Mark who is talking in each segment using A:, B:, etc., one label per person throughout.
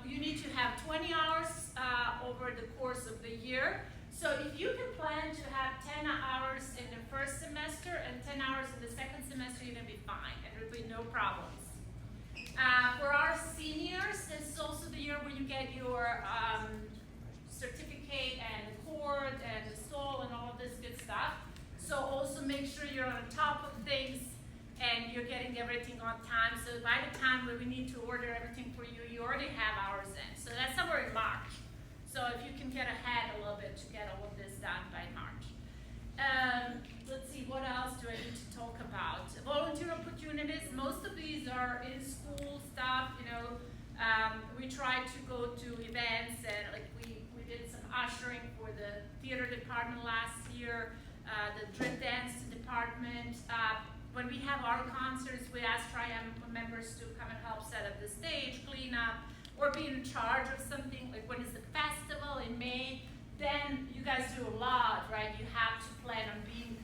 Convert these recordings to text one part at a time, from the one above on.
A: You need to have 20 hours over the course of the year. So if you can plan to have 10 hours in the first semester and 10 hours in the second semester, you're going to be fine, and there will be no problems. For our seniors, this is also the year where you get your certificate and the cord and the stole and all of this good stuff. So also make sure you're on top of things and you're getting everything on time. So by the time when we need to order everything for you, you already have hours in. So that's somewhere in March. So if you can get ahead a little bit to get all of this done by March. Let's see, what else do I need to talk about? Volunteer opportunities. Most of these are in school stuff. You know, we try to go to events, and like we did some ushering for the theater department last year, the drip dance department. When we have our concerts, we ask Tri-M members to come and help set up the stage, clean up, or be in charge of something. Like when it's the festival in May, then you guys do a lot, right? You have to plan on being,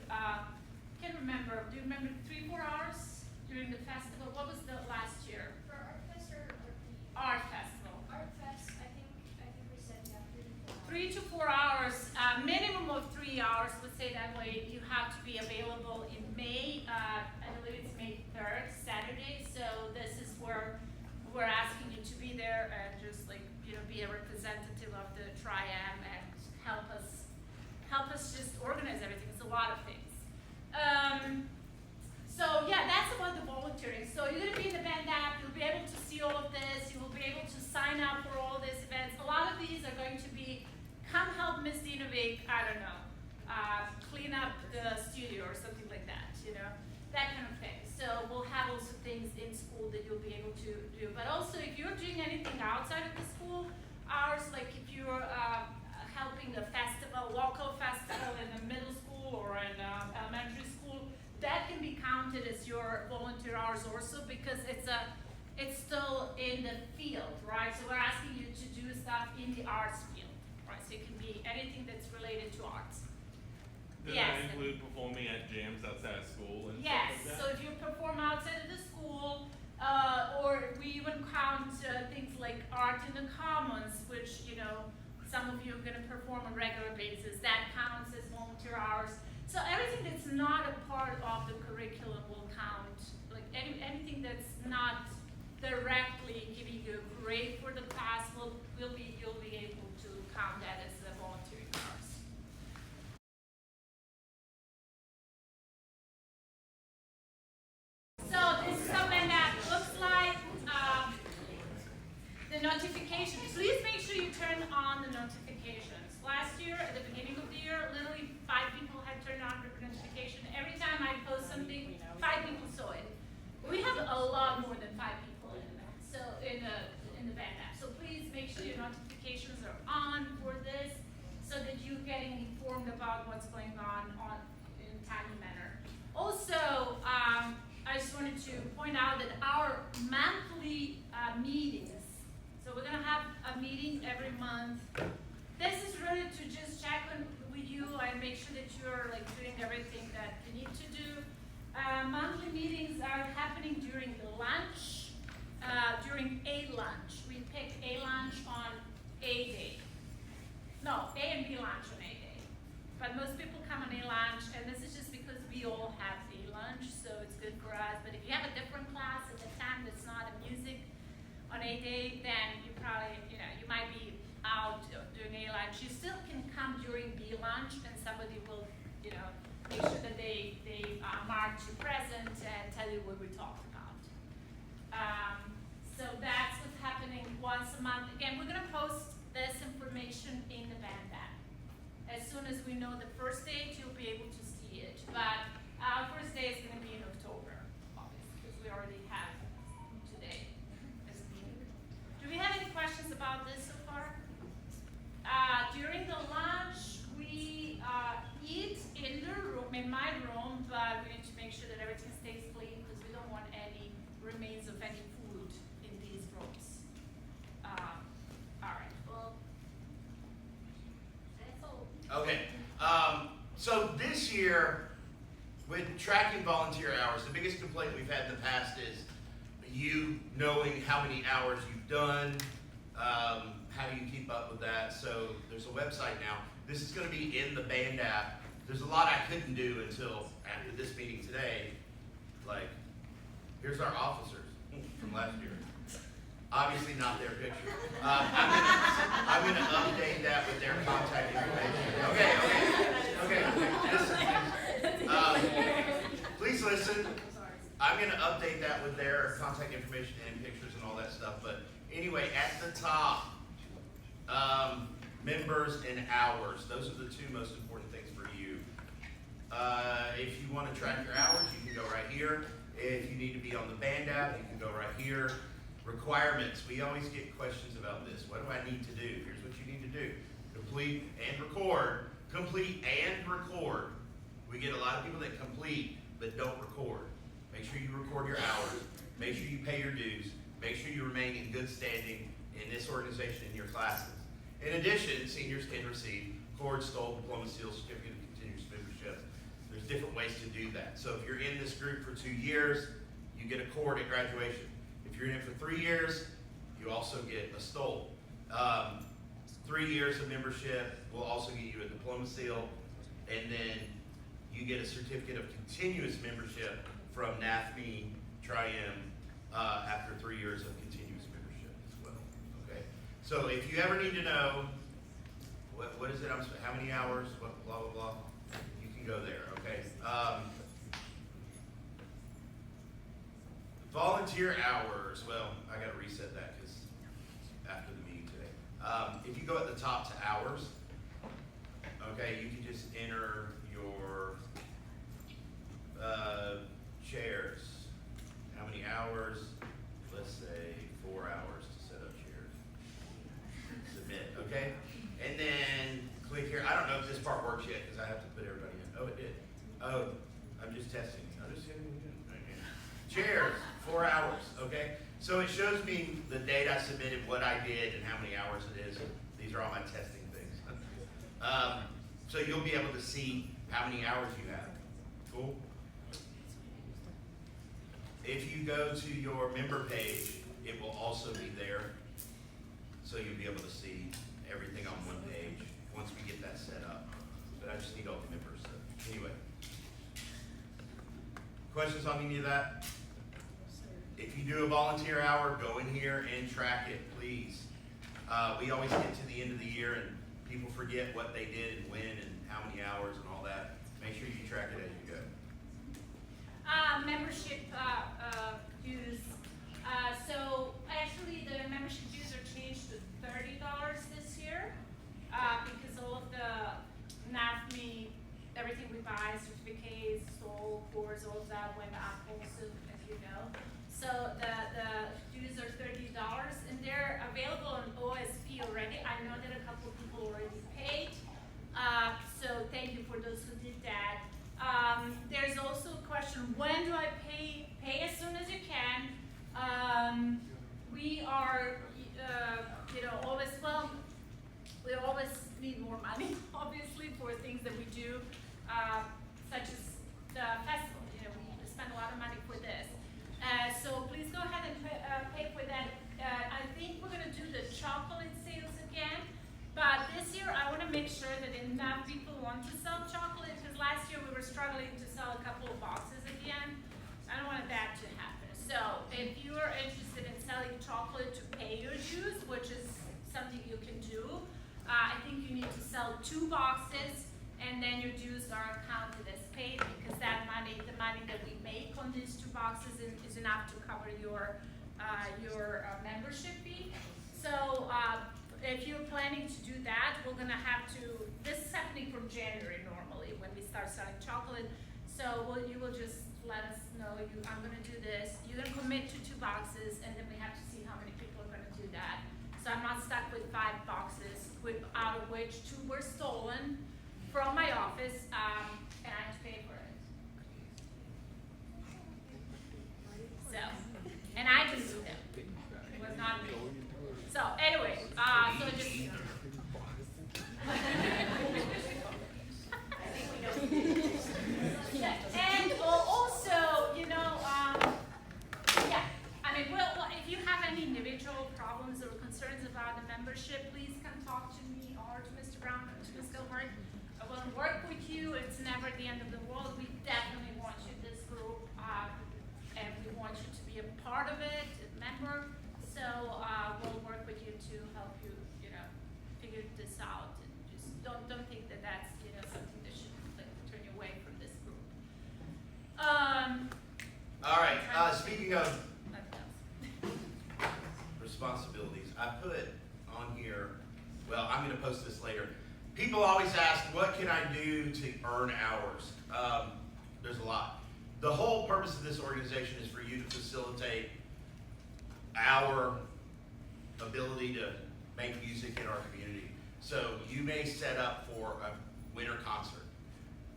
A: can't remember, do you remember 3-4 hours during the festival? What was the last year?
B: For Art Fest or
A: Art Festival.
B: Art Fest, I think we said
A: 3 to 4 hours, minimum of 3 hours, let's say that way, you have to be available in May, I believe it's May 3rd, Saturday, so this is where we're asking you to be there and just like, be a representative of the Tri-Am and help us just organize everything. It's a lot of things. So yeah, that's about the volunteering. So you're gonna be in the band app, you'll be able to see all of this, you will be able to sign up for all these events. A lot of these are going to be, come help Miss Dinovik, I don't know, clean up the studio or something like that, that kind of thing. So we'll have also things in school that you'll be able to do. But also if you're doing anything outside of the school hours, like if you're helping a festival, local festival in the middle school or in elementary school, that can be counted as your volunteer hours also, because it's still in the field, right? So we're asking you to do stuff in the arts field, right? So it can be anything that's related to arts.
B: Does
A: Yes.
B: that include performing at jams outside of school and
A: Yes,
B: stuff like that?
A: so if you perform outside of the school, or we even count things like art in the commons, which, some of you are gonna perform on a regular basis, that counts as volunteer hours. So everything that's not a part of the curriculum will count, like anything that's not directly giving you a grade for the class, you'll be able to count that as a volunteering hours. So this is how that looks like. The notifications. Please make sure you turn on the notifications. Last year, at the beginning of the year, literally 5 people had turned on the notification. Every time I post something, 5 people saw it. We have a lot more than 5 people in the band app. So please make sure your notifications are on for this, so that you're getting informed about what's going on in a timely manner. Also, I just wanted to point out that our monthly meetings, so we're gonna have a meeting every month. This is really to just check with you and make sure that you're doing everything that you need to do. Monthly meetings are happening during the lunch, during a lunch. We pick a lunch on a day. No, A and B lunch on a day. But most people come on a lunch, and this is just because we all have a lunch, so it's good for us. But if you have a different class at the time that's not a music on a day, then you probably, you might be out doing a lunch. You still can come during B lunch, and somebody will, make sure that they mark you present and tell you what we talked about. So that's what's happening once a month. Again, we're gonna post this information in the band app. As soon as we know the first date, you'll be able to see it. But our first day is gonna be in October, obviously, because we already have today as a meeting. Do we have any questions about this so far? During the lunch, we eat in the room, in my room, but we need to make sure that everything stays clean, because we don't want any remains of any food in these rooms. All right, well, that's all.
C: Okay, so this year, with tracking volunteer hours, the biggest complaint we've had in the past is you knowing how many hours you've done, how do you keep up with that? So there's a website now. This is going to be in the band app. There's a lot I couldn't do until after this meeting today. Like, here's our officers from last year. Obviously not their picture. I'm gonna update that with their contact information. Okay. Please listen. I'm gonna update that with their contact information and pictures and all that stuff. But anyway, at the top, members and hours. Those are the 2 most important things for you. If you want to track your hours, you can go right here. If you need to be on the band app, you can go right here. Requirements. We always get questions about this. What do I need to do? Here's what you need to do. Complete and record. Complete and record. We get a lot of people that complete but don't record. Make sure you record your hours. Make sure you pay your dues. Make sure you remain in good standing in this organization in your classes. In addition, seniors can receive cord, stole, diploma, seal, certificate of continuous membership. There's different ways to do that. So if you're in this group for 2 years, you get a cord at graduation. If you're in it for 3 years, you also get a stole. 3 years of membership will also get you a diploma seal. And then you get a certificate of continuous membership from NAFME Tri-M after 3 years of continuous membership as well. Okay. So if you ever need to know what is it? How many hours? What blah blah blah? You can go there. Okay. Volunteer hours. Well, I got to reset that because after the meeting today. If you go at the top to hours, okay, you can just enter your chairs. How many hours? Let's say 4 hours to set up chairs. Submit, okay? And then click here. I don't know if this part works yet because I have to put everybody in. Oh, it did. Oh, I'm just testing. I'm just hitting it again. Chairs, 4 hours, okay? So it shows me the date I submitted, what I did, and how many hours it is. These are all my testing things. So you'll be able to see how many hours you have. Cool? If you go to your member page, it will also be there. So you'll be able to see everything on one page once we get that set up. But I just need all the members. So anyway. Questions on any of that? If you do a volunteer hour, go in here and track it, please. We always get to the end of the year and people forget what they did and when and how many hours and all that. Make sure you track it as you go.
A: Membership dues. So actually the membership dues are changed to $30 this year because all of the NAFME, everything we buy, certificates, soul, course, all of that went up also, as you know. So the dues are $30 and they're available on OSP already. I know that a couple of people already paid. So thank you for those who did that. There's also a question, when do I pay? Pay as soon as you can. We are, always, well, we always need more money, obviously, for things that we do, such as the festival. We spend a lot of money for this. So please go ahead and pay for that. I think we're going to do the chocolate sales again. But this year, I want to make sure that enough people want to sell chocolate, because last year we were struggling to sell a couple of boxes again. I don't want that to happen. So if you are interested in selling chocolate to pay your dues, which is something you can do, I think you need to sell 2 boxes, and then your dues are counted as paid, because that money, the money that we make on these 2 boxes is enough to cover your membership fee. So if you're planning to do that, we're gonna have to, this is happening from January normally when we start selling chocolate. So you will just let us know, I'm gonna do this. You're gonna commit to 2 boxes, and then we have to see how many people are gonna do that. So I'm not stuck with 5 boxes, out of which 2 were stolen from my office, and I have to pay for it. So, and I didn't do them. It was not me. So anyway, so just. And also, yeah, I mean, well, if you have any individual problems or concerns about the membership, please come talk to me or to Mr. Brown or to Ms. Gilbert. I will work with you. It's never the end of the world. We definitely want you in this group, and we want you to be a part of it, a member. So we'll work with you to help you, figure this out. And just don't think that that's, something that should turn you away from this group.
C: All right, speaking of responsibilities, I put on here, well, I'm going to post this later. People always ask, what can I do to earn hours? There's a lot. The whole purpose of this organization is for you to facilitate our ability to make music in our community. So you may set up for a winter concert,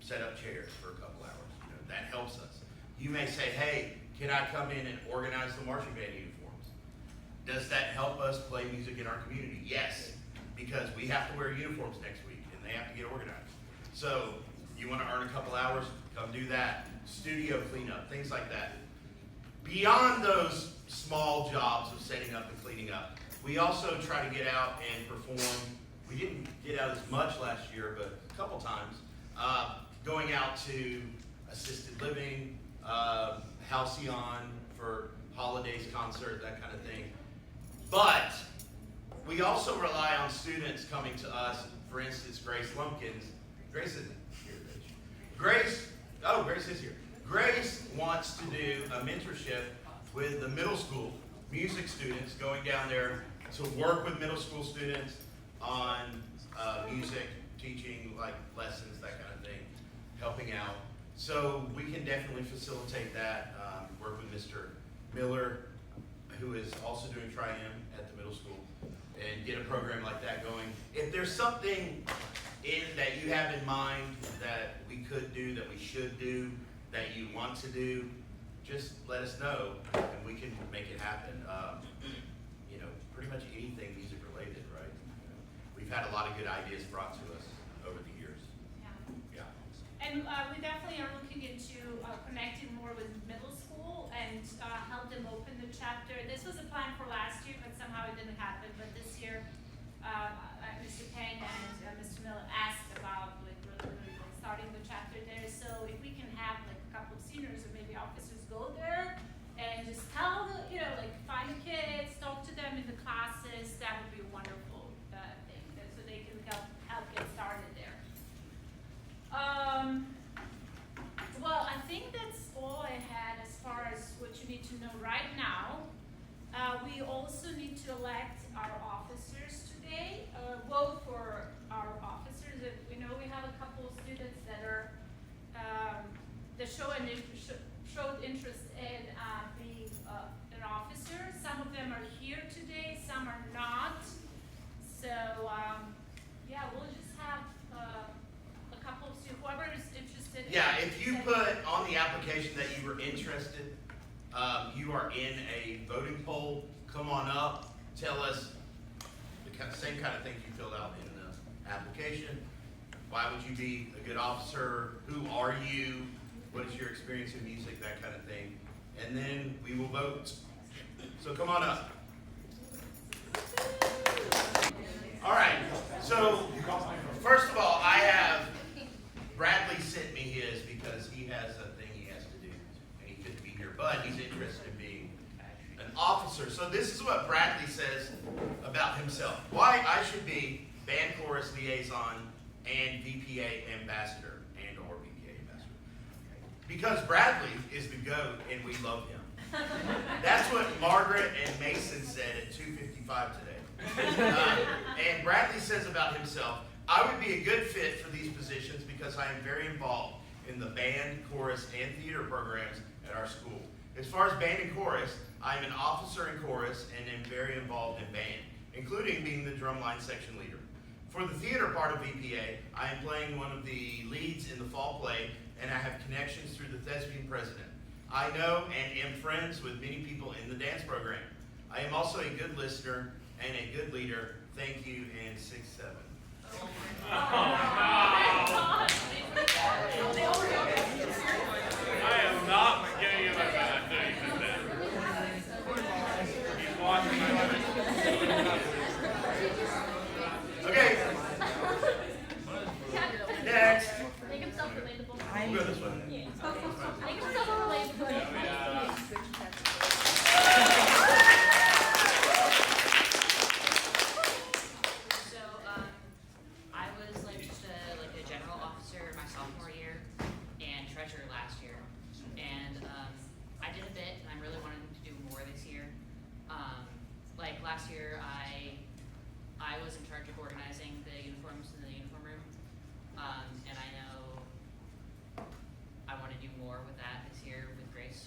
C: set up chairs for a couple hours. That helps us. You may say, hey, can I come in and organize the marching band uniforms? Does that help us play music in our community? Yes, because we have to wear uniforms next week and they have to get organized. So you want to earn a couple hours, come do that. Studio cleanup, things like that. Beyond those small jobs of setting up and cleaning up, we also try to get out and perform. We didn't get out as much last year, but a couple times. going out to assisted living, Halcyon for holidays, concert, that kind of thing. But we also rely on students coming to us. For instance, Grace Lumpkins. Grace isn't here, Grace is here. Grace wants to do a mentorship with the middle school music students, going down there to work with middle school students on music, teaching like lessons, that kind of thing, helping out. So we can definitely facilitate that, work with Mr. Miller, who is also doing Tri-M at the middle school, and get a program like that going. If there's something that you have in mind that we could do, that we should do, that you want to do, just let us know, and we can make it happen. You know, pretty much anything music related, right? We've had a lot of good ideas brought to us over the years.
A: Yeah.
C: Yeah.
A: And we definitely are looking into connecting more with middle school and help them open the chapter. This was a plan for last year, but somehow it didn't happen. But this year, Mr. Payne and Mr. Miller asked about like really starting the chapter there. So if we can have like a couple of seniors or maybe officers go there and just tell the, you know, like find the kids, talk to them in the classes, that would be a wonderful thing. So they can help get started there. Well, I think that's all I had as far as what you need to know right now. We also need to elect our officers today, vote for our officers. We know we have a couple of students that are that showed interest in being an officer. Some of them are here today, some are not. So yeah, we'll just have a couple of students, whoever is interested.
C: Yeah, if you put on the application that you were interested, you are in a voting poll, come on up, tell us the same kind of things you filled out in the application. Why would you be a good officer? Who are you? What is your experience in music? That kind of thing. And then we will vote. So come on up. All right, so first of all, Bradley sent me his because he has a thing he has to do and he couldn't be here, but he's interested in being an officer. So this is what Bradley says about himself. Why I should be band chorus liaison and VPA ambassador and or VPA ambassador. Because Bradley is the GOAT and we love him. That's what Margaret and Mason said at 2:55 today. And Bradley says about himself, I would be a good fit for these positions because I am very involved in the band, chorus, and theater programs at our school. As far as band and chorus, I'm an officer in chorus and am very involved in band, including being the drumline section leader. For the theater part of VPA, I am playing one of the leads in the fall play, and I have connections through the thespian president. I know and am friends with many people in the dance program. I am also a good listener and a good leader. Thank you, and 6'7".
B: I am not giving you my bad things in that. He's watching my life.
C: Okay, next.
A: Make himself relatable.
C: We'll go this way.
A: Make himself relatable.
D: So, I was like just a general officer my sophomore year and treasurer last year. And I did a bit and I really wanted to do more this year. Like last year I was in charge of organizing the uniforms in the uniform room. And I know I want to do more with that this year with Grace.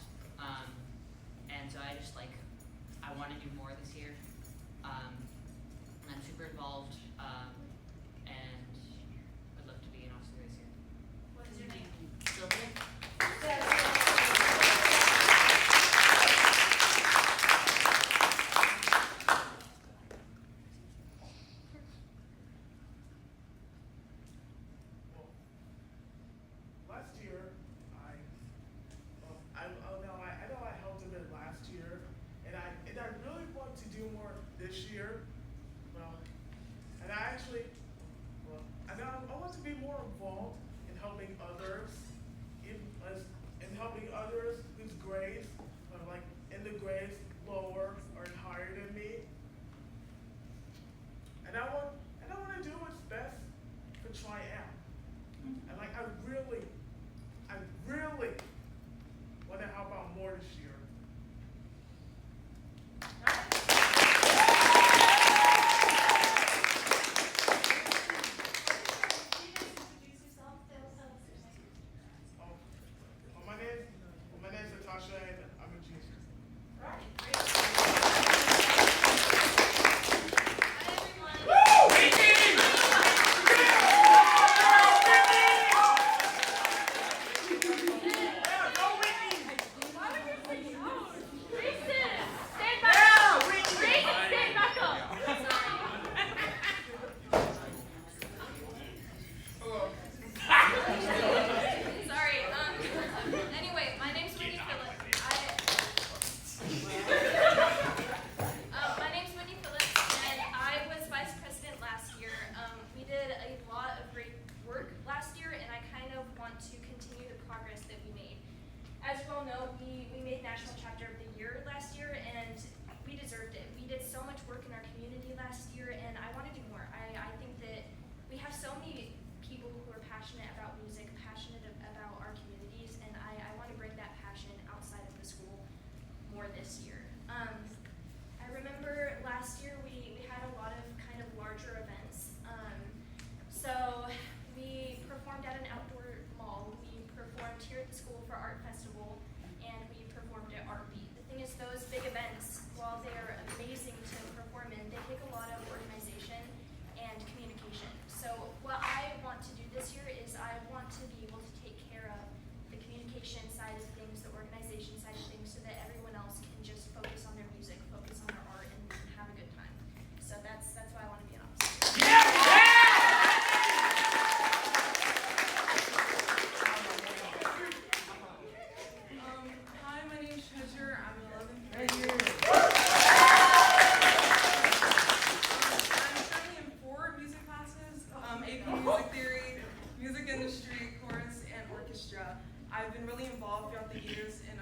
E: especially chorus and orchestra. I've been really involved throughout the years in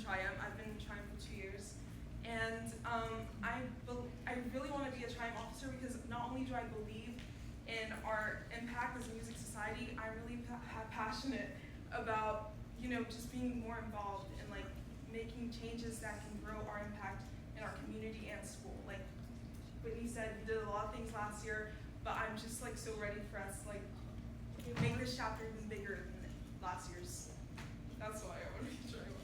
E: Triumph. I've been in Triumph for 2 years. And I really want to be a Triumph officer because not only do I believe in our impact as a music society, I'm really passionate about, just being more involved in like making changes that can grow our impact in our community and school. Like Whitney said, we did a lot of things last year, but I'm just like so ready for us to like make this chapter even bigger than last year's. That's why I want to be Triumph.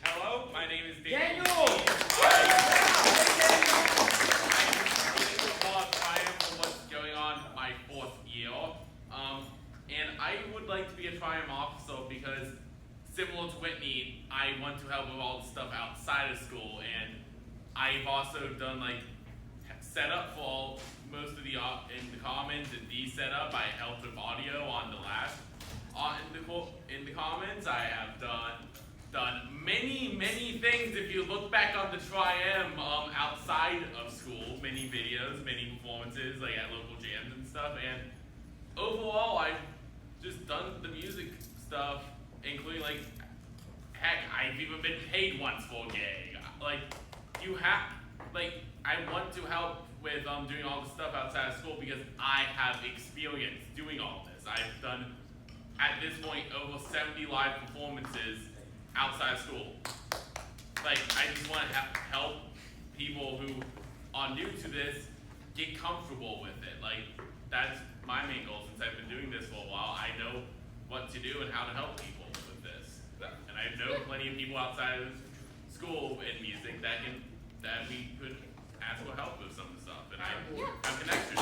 B: Hello, my name is Daniel. My 4th year, and I would like to be a Triumph officer because, similar to Whitney, I want to help with all the stuff outside of school, and I've also done like setup for most of the in the Commons and the setup. I helped with audio on the last in the Commons. I have done many things. If you look back on the Triumph outside of school, many videos, many performances, like at local jams and stuff. And overall, I've just done the music stuff, including like, heck, I've even been paid once for a gig. I want to help with doing all the stuff outside of school because I have experience doing all this. I've done, at this point, over 70 live performances outside of school. Like, I just want to help people who are new to this get comfortable with it. Like, that's my main goal since I've been doing this for a while. I know what to do and how to help people with this. And I know plenty of people outside of school in music that we could ask for help with some of the stuff. And I have connections.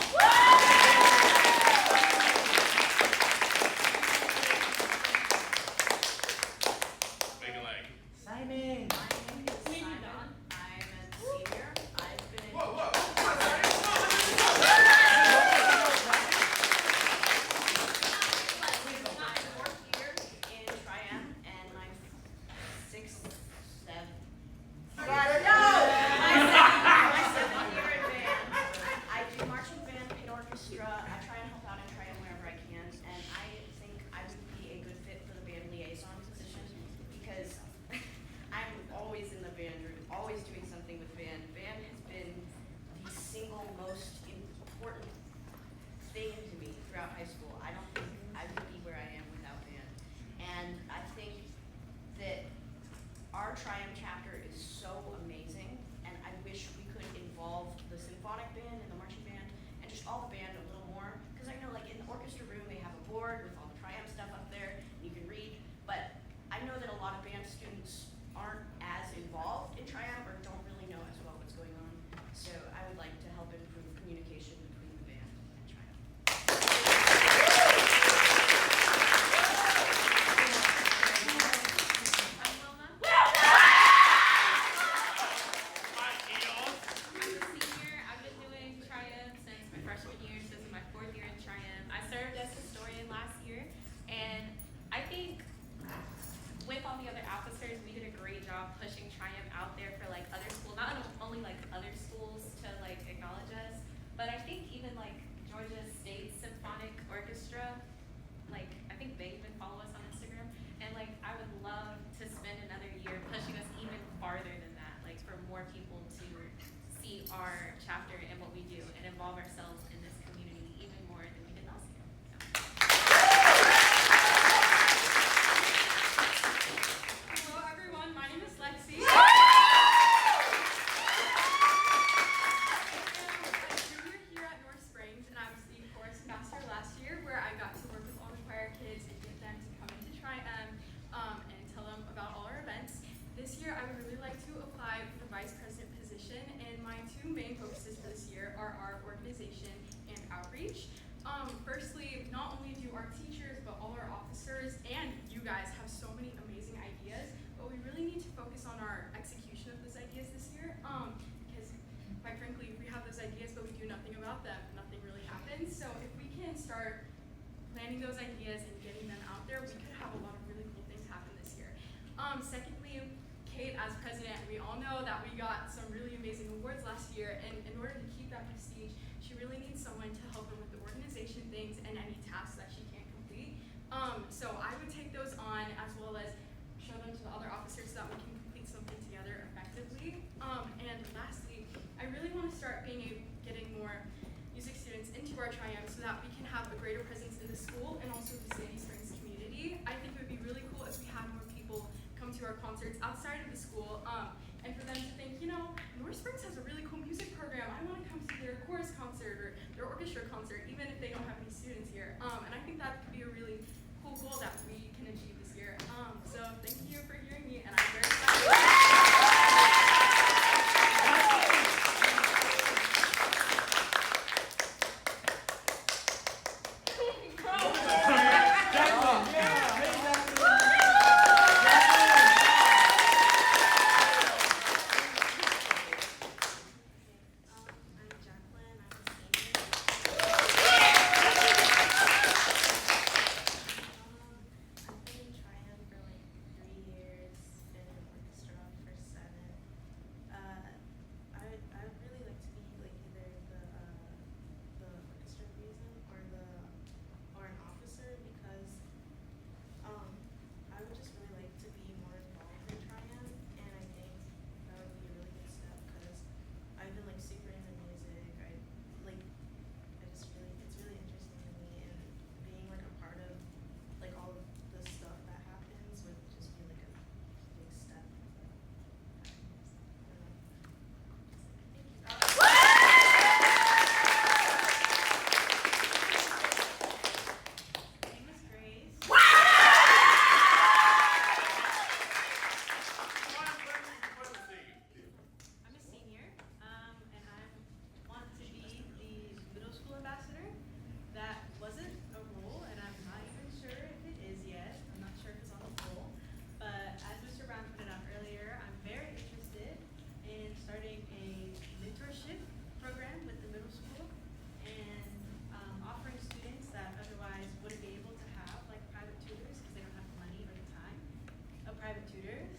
B: Make a leg.
F: Simon!
G: My name is Simon. I'm a senior. I've been in. My 4th year in Triumph and my 6th, 7th. My 7th year in band. I do marching band and orchestra. I try and help out in Triumph wherever I can, and I think I would be a good fit for the band liaison position because I'm always in the band room, always doing something with band. Band has been the single most important thing to me throughout high school. I don't think I would be where I am without band. And I think that our Triumph chapter is so amazing, and I wish we could involve the symphonic band and the marching band and just all the band a little more. Because I know like in the orchestra room they have a board with all the Triumph stuff up there, and you can read, but I know that a lot of band students aren't as involved in Triumph or don't really know as well what's going on. So I would like to help improve communication between the band and Triumph.
A: I'm Wilma.
B: Hi, Eon.
H: I'm a senior. I've been doing Triumph since my freshman year, so this is my 4th year in Triumph. I served as historian last year, and I think with all the other officers, we did a great job pushing Triumph out there for like other schools, not only like other schools to like acknowledge us, but I think even like Georgia State Symphonic Orchestra, like I think they even follow us on Instagram, and like I would love to spend another year pushing us even farther than that, like for more people to see our chapter and what we do and involve ourselves in this community even more than we did last year. So.
E: Hello everyone, my name is Lexi. I'm a junior here at North Springs, and I was the chorus ambassador last year, where I got to work with all the choir kids and get them to come into Triumph and tell them about all our events. This year, I would really like to apply for the vice president position, and my 2 main focuses for this year are our organization and outreach. Firstly, not only do our teachers, but all our officers and you guys have so many amazing ideas, but we really need to focus on our execution of those ideas this year. Because quite frankly, we have those ideas, but we do nothing about them. Nothing really happens. So if we can start planning those ideas and getting them out there, we could have a lot of really cool things happen this year. Secondly, Kate, as president, we all know that we got some really amazing awards last year, and in order to keep that prestige, she organization things and any tasks that she can't complete. So I would take those on as well as show them to the other officers so that we can complete something together effectively. And lastly, I really want to start getting more music students into our Triumph so that we can have a greater presence in the school and also the Sandy Springs community. I think it would be really cool if we had more people come to our concerts outside of the school, and for them to think, you know, North Springs has a really cool music program. I want to come to their chorus concert or their orchestra concert, even if they don't have any students here. And I think that could be a really cool goal that we can achieve this year. So thank you for hearing me, and I'm very excited.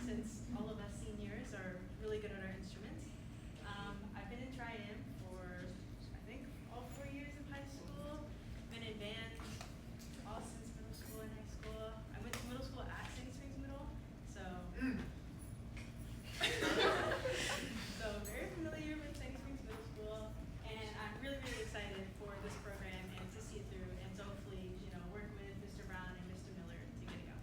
E: Since all of us seniors are really good at our instruments. I've been in Triumph for, I think, all 4 years of high school. Been in band all since middle school and high school. I went to middle school at Sandy Springs Middle, so so very familiar with Sandy Springs Middle School, and I'm really, really excited for this program and to see it through, and to hopefully, you know, work with Mr. Brown and Mr. Miller to get it going.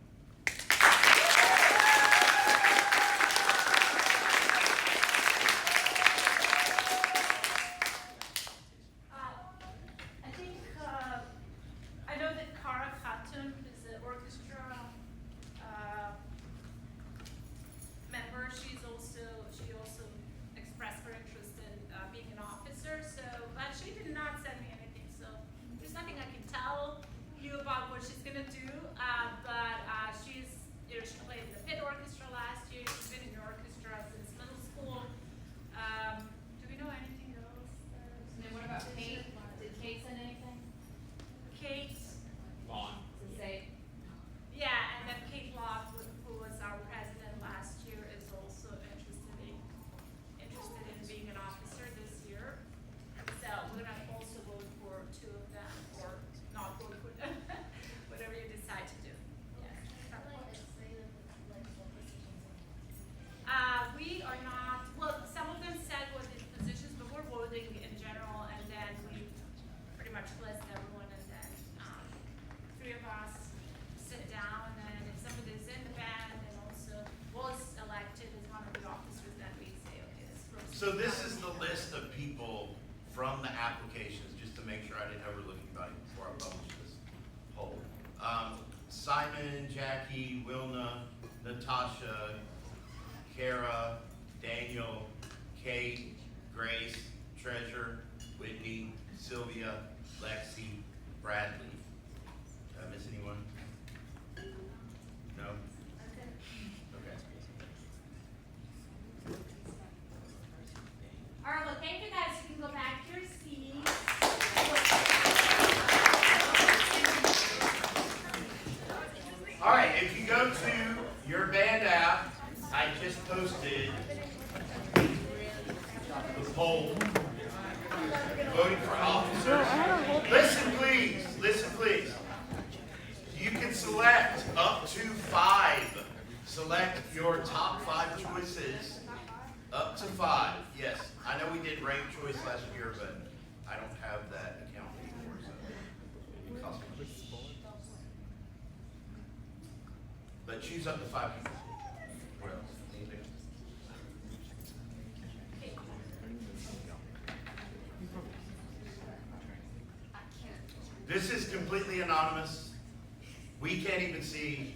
C: So this is the list of people from the applications, just to make sure I didn't overlook anybody before I publish this poll. Simon, Jackie, Wilna, Natasha, Kara, Daniel, Kate, Grace, Treasure, Whitney, Sylvia, Lexi, Bradley. Did I miss anyone? No? Okay.
A: All right, well, thank you guys. You can go back to your seats.
C: All right, if you go to your band app, I just posted the poll voting for officer. officers. Listen please. You can select up to 5. Select your top 5 choices. Up to 5, yes. I know we did rank choice last year, but I don't have that account anymore, so it costs me. But choose up to 5 people. What else? Anything else? This is completely anonymous. We can't even see